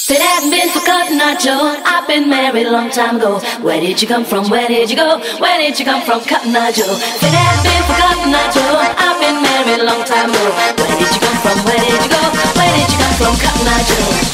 If it hadn't been for Cotton Eye Joe, I've been married a long time ago. Where did you come from? Where did you go? Where did you come from, Cotton Eye Joe? If it hadn't been for Cotton Eye Joe, I've been married a long time ago. Where did you come from? Where did you go? Where did you come from, Cotton Eye Joe?